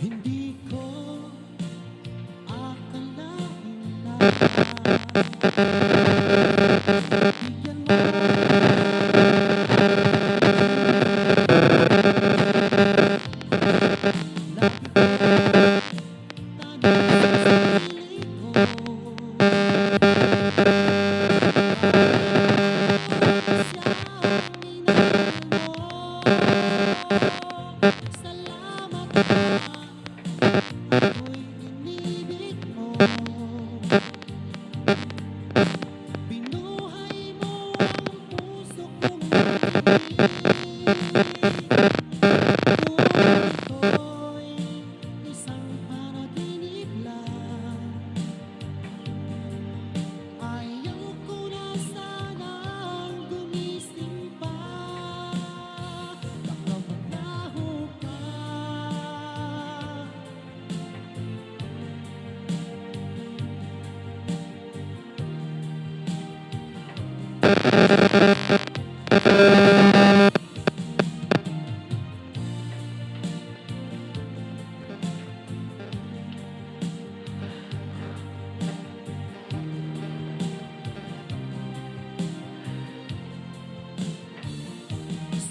Hindi ko akalain na bigyan mo lagi ko tanong sa sarili ko siyang minahal mo. Salamat ako'y inibig mo. Binuhay mo ang puso kong maliit. Kung ito'y isang panaginip lang, ayaw ko na sanang gumising pa. Baka maglaho ka.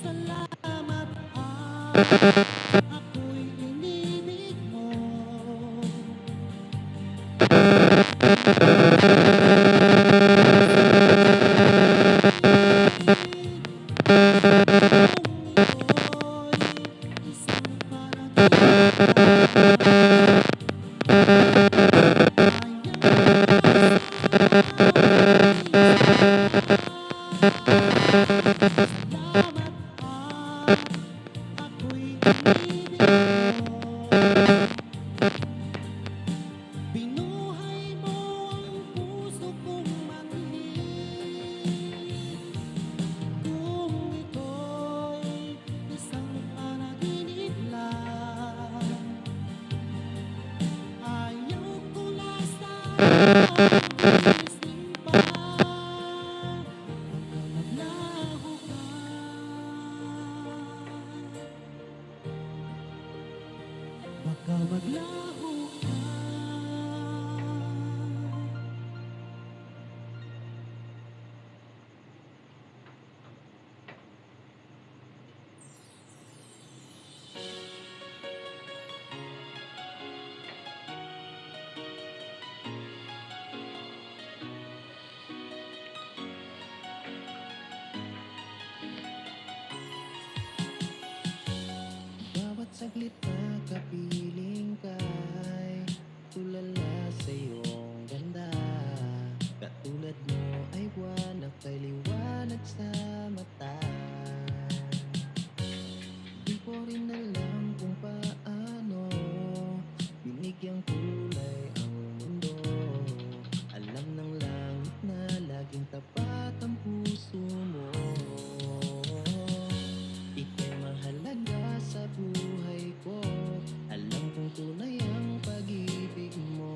Salamat ako'y inibig mo. Binuhay mo ang puso kong maliit. Kung ito'y isang panaginip lang, ayaw ko na sanang gumising pa. Maglaho ka. Baka maglaho ka. Bawat saglit na kapiling ka'y tulala sa iyong ganda. Katulad mo ay buwan na kay liwanag sa mata. Di ko rin alam kung paano binigyang kulay ang mundo. Alam ng langit na laging tapat ang puso mo. Ika'y mahalaga sa buhay ko. Alam kong tunay ang pag-ibig mo.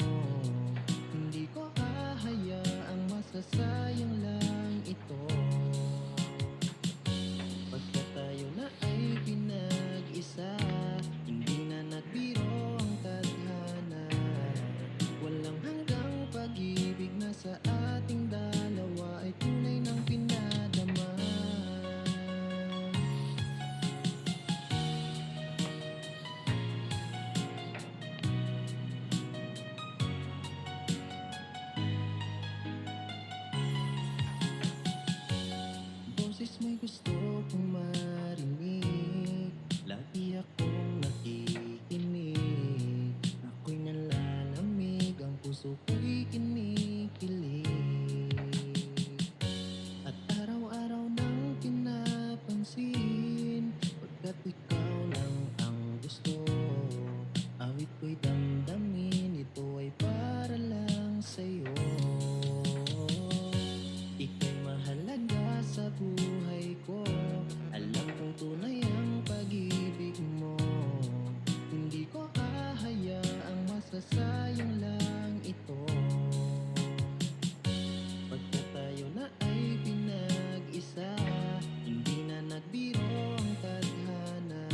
Hindi ko hahayaang masasayang lang ito. Pagka tayo na ay pinag-isa, hindi na nagbiro ang tadhana. Walang hanggang pag-ibig na sa ating dalawa ay tunay ng pinadama. Boses may gusto kong marinig, lagi akong nakikinig. Ako'y nalalamig, ang puso ko'y kinikilig. At araw-araw nang pinapansin, pagkat ikaw lang ang gusto. Awit ko'y damdamin, ito ay para lang sa'yo. Ika'y mahalaga sa buhay ko. Alam kong tunay ang pag-ibig mo. Hindi ko hahayaang masasayang lang ito. Pagka tayo na ay pinag-isa, hindi na nagbiro ang tadhana.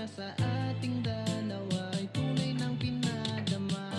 na sa ating dalawa ay tunay ng pinadama.